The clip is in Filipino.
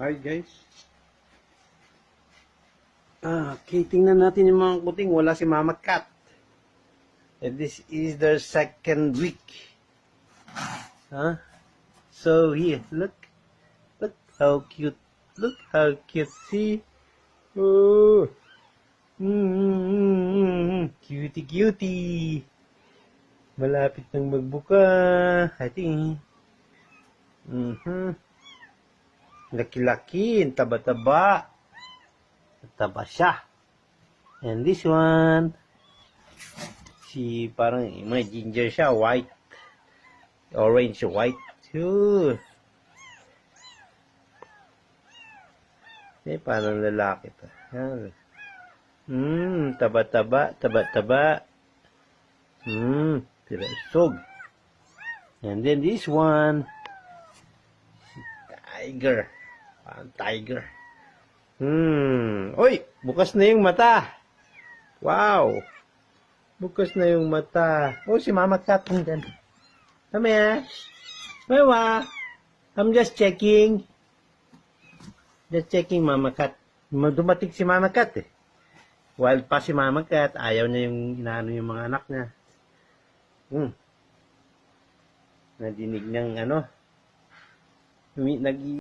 Hi guys. Okay, tingnan natin yung mga kuting. Wala si Mama Cat. And this is their second week. So here, look. Look how cute. Look how cute. See? Oh. Cutie cutie. Malapit nang magbuka. I think. Laki-laki. Taba-taba. Taba siya. And this one. Si parang may ginger siya. White. Orange white. Ooh. Parang lalaki to. Taba-taba. Taba-taba. Pirasog. And then this one. Tiger. Tiger. Uy! Bukas na yung mata. Wow! Bukas na yung mata. Oh, si Mama Cat nandyan. Come here. Mawa. I'm just checking. Just checking, Mama Cat. Dumating si Mama Cat eh. Wild pa si Mama Cat. Ayaw na yung inaano yung mga anak niya. Nadinig ng ano.